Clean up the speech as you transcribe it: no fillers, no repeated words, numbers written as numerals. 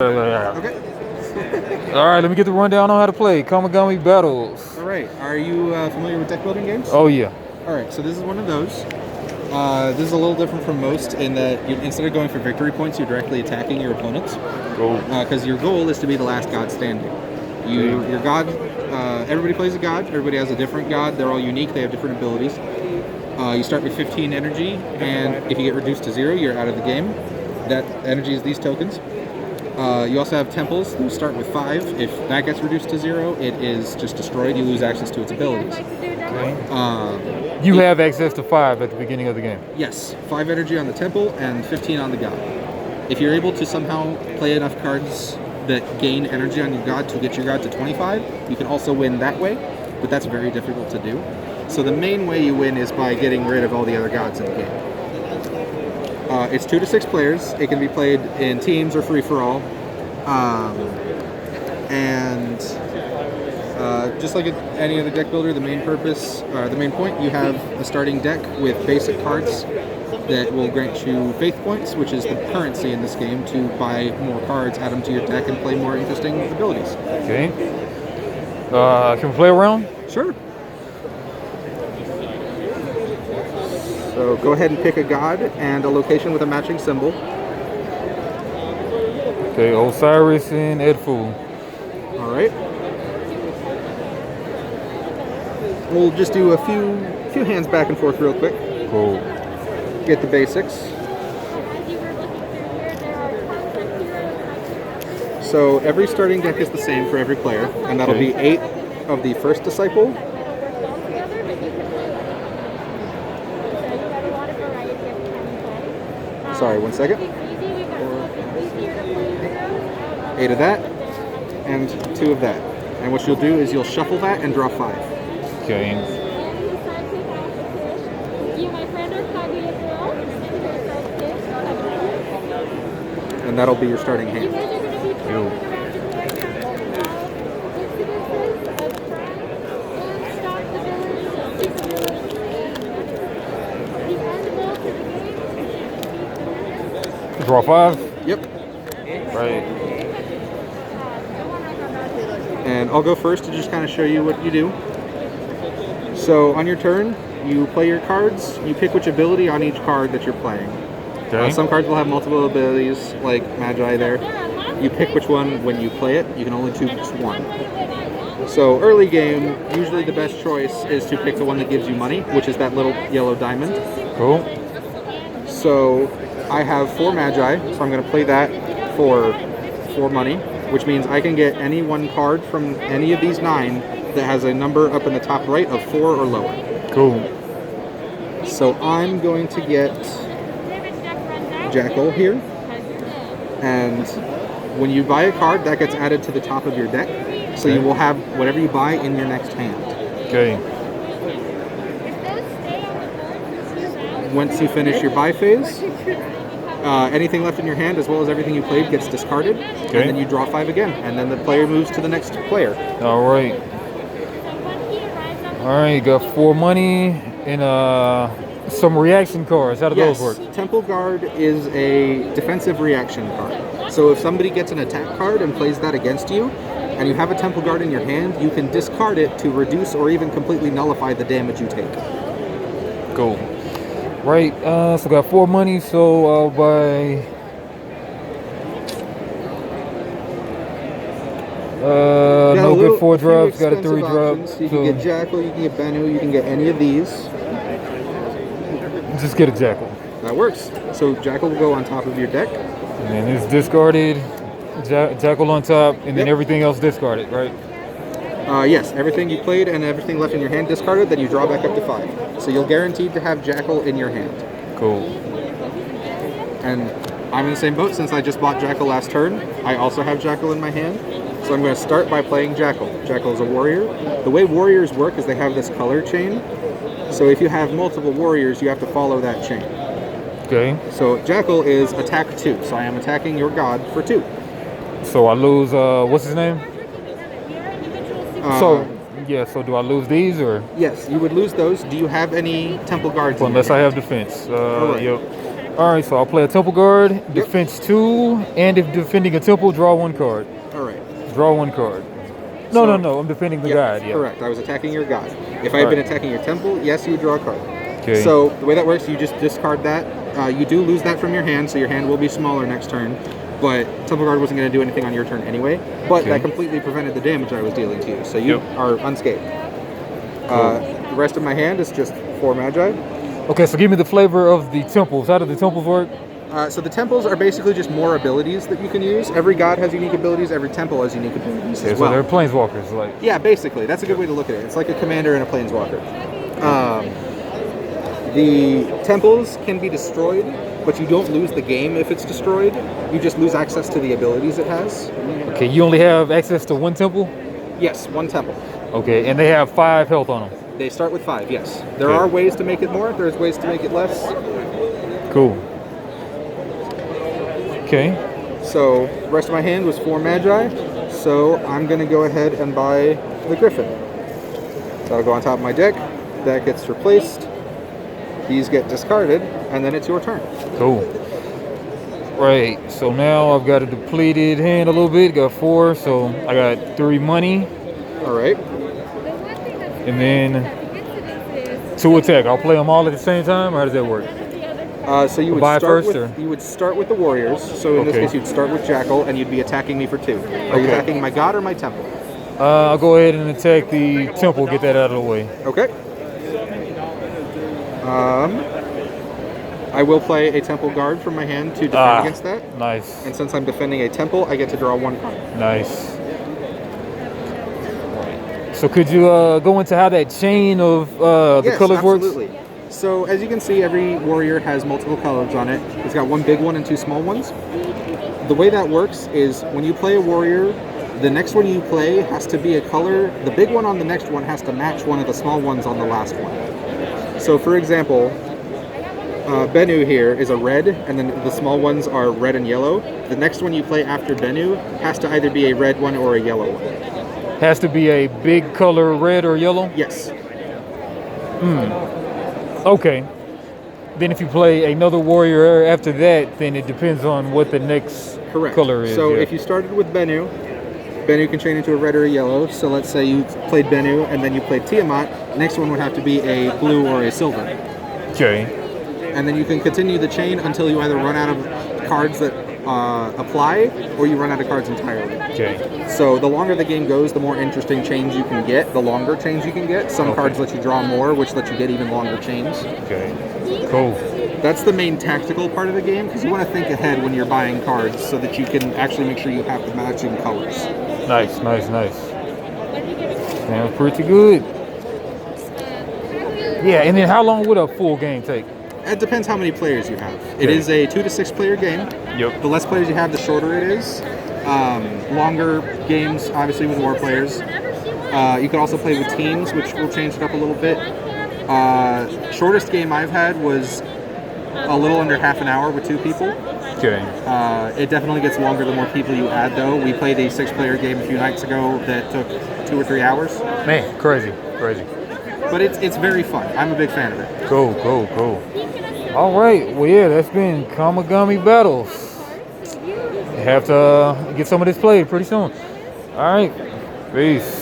Okay. All right, let me get the rundown on how to play Kamigami battles. All right. Are you familiar with deck building games? Oh yeah. All right. So this is one of those. This is a little different from most in that instead of going for victory points, you're directly attacking your opponents. Cool. Because your goal is to be the last god standing. Your god. Everybody plays a god. Everybody has a different god. They're all unique. They have different abilities. You start with 15 energy, and if you get reduced to 0, you're out of the game. That energy is these tokens. You also have temples who start with 5. If that gets reduced to 0, it is just destroyed. You lose access to its abilities. Okay. You have access to 5 at the beginning of the game. Yes, 5 energy on the temple and 15 on the god. If you're able to somehow play enough cards that gain energy on your god to get your god to 25, you can also win that way, but that's very difficult to do. So the main way you win is by getting rid of all the other gods in the game. It's 2 to 6 players. It can be played in teams or free for all. Just like any other deck builder, the main point, you have a starting deck with basic cards that will grant you faith points, which is the currency in this game to buy more cards, add them to your deck, and play more interesting abilities. Okay. Can we play around? Sure. So go ahead and pick a god and a location with a matching symbol. Okay, Osiris and Edfu. All right. We'll just do a few hands back and forth real quick. Cool. Get the basics. So every starting deck is the same for every player, and that'll be 8 of the first disciple. Sorry, 1 second. 8 of that, and 2 of that. And what you'll do is you'll shuffle that and draw 5. Okay. And that'll be your starting hand. Draw 5? Yep. Right. And I'll go first to just kind of show you what you do. So on your turn, you play your cards, you pick which ability on each card that you're playing. Okay. Some cards will have multiple abilities, like Magi there. You pick which one when you play it. You can only choose one. So early game, usually the best choice is to pick the one that gives you money, which is that little yellow diamond. Cool. So I have 4 Magi, so I'm going to play that for 4 money, which means I can get any one card from any of these 9 that has a number up in the top right of 4 or lower. Cool. So I'm going to get Jackal here, and when you buy a card, that gets added to the top of your deck, so you will have whatever you buy in your next hand. Okay. Once you finish your buy phase, anything left in your hand, as well as everything you played, gets discarded, and then you draw 5 again, and then the player moves to the next player. All right. All right, got 4 money and some reaction cards. How do those work? Temple Guard is a defensive reaction card. So if somebody gets an attack card and plays that against you, and you have a Temple Guard in your hand, you can discard it to reduce or even completely nullify the damage you take. Cool. Right, so got 4 money, so I'll buy no good 4 drops, got a 3 drop. You can get Jackal, you can get Banu, you can get any of these. Just get a Jackal. That works. So Jackal will go on top of your deck. And it's discarded, Jackal on top, and then everything else discarded, right? Yes, everything you played and everything left in your hand discarded, then you draw back up to 5. So you're guaranteed to have Jackal in your hand. Cool. And I'm in the same boat since I just bought Jackal last turn. I also have Jackal in my hand. So I'm going to start by playing Jackal. Jackal is a warrior. The way warriors work is they have this color chain. So if you have multiple warriors, you have to follow that chain. Okay. So Jackal is attack 2. So I am attacking your god for 2. So I lose, what's his name? So do I lose these or? Yes, you would lose those. Do you have any Temple Guards? Well, unless I have defense. Right. Yep. All right, so I'll play a temple guard, defense 2, and if defending a temple, draw 1 card. All right. Draw 1 card. No, I'm defending the god. Yeah. Correct. I was attacking your god. If I had been attacking your temple, yes, you would draw a card. Okay. So the way that works, you just discard that. You do lose that from your hand, so your hand will be smaller next turn. But Temple Guard wasn't going to do anything on your turn anyway. But that completely prevented the damage I was dealing to you, so you are unscathed. The rest of my hand is just 4 Magi. Okay, so give me the flavor of the temples. How do the temples work? So the temples are basically just more abilities that you can use. Every god has unique abilities. Every temple has unique abilities as well. So they're planeswalkers, like. Yeah, basically. That's a good way to look at it. It's like a commander and a planeswalker. The temples can be destroyed, but you don't lose the game if it's destroyed. You just lose access to the abilities it has. Okay, you only have access to 1 temple? Yes, 1 temple. Okay, and they have 5 health on them. They start with 5, yes. There are ways to make it more. There's ways to make it less. Cool. Okay. So the rest of my hand was 4 Magi. So I'm going to go ahead and buy the Griffin. That'll go on top of my deck. That gets replaced. These get discarded, and then it's your turn. Cool. Right, so now I've got a depleted hand a little bit. Got 4, so I got 3 money. All right. And then 2 attack. I'll play them all at the same time, or how does that work? So you would buy start first, with, you would start with the warriors. So in this case, you'd start with Jackal, and you'd be attacking me for 2. Are you attacking my god or my temple? I'll go ahead and attack the temple. Get that out of the way. Okay. I will play a temple guard from my hand to defend against that. Nice. And since I'm defending a temple, I get to draw 1 card. Nice. So could you go into how that chain of the colors works? Absolutely. So as you can see, every warrior has multiple colors on it. It's got 1 big one and 2 small ones. The way that works is when you play a warrior, the next one you play has to be a color. The big one on the next one has to match one of the small ones on the last one. So for example, Bennu here is a red, and then the small ones are red and yellow. The next one you play after Bennu has to either be a red one or a yellow one. Has to be a big color, red or yellow? Yes. Okay. Then if you play another warrior after that, then it depends on what the next color is. So if you started with Bennu, Bennu can change into a red or a yellow. So let's say you played Bennu and then you played Tiamat. Next one would have to be a blue or a silver. Okay. And then you can continue the chain until you either run out of cards that apply, or you run out of cards entirely. Okay. So the longer the game goes, the more interesting chains you can get, the longer chains you can get. Some cards let you draw more, which let you get even longer chains. Okay. Cool. That's the main tactical part of the game, because you want to think ahead when you're buying cards so that you can actually make sure you have the matching colors. Nice, nice, nice. Sounds pretty good. Yeah, and then how long would a full game take? It depends how many players you have. It is a 2 to 6 player game. Yep. The less players you have, the shorter it is. Longer games, obviously, with more players. You can also play with teams, which will change it up a little bit. Shortest game I've had was a little under half an hour with 2 people. Okay. It definitely gets longer the more people you add, though. We played a 6-player game a few nights ago that took 2 or 3 hours. Man, crazy, crazy. But it's very fun. I'm a big fan of it. Cool, cool, cool. All right, well, yeah, that's been Kamigami Battles. Have to get some of this played pretty soon. All right, peace.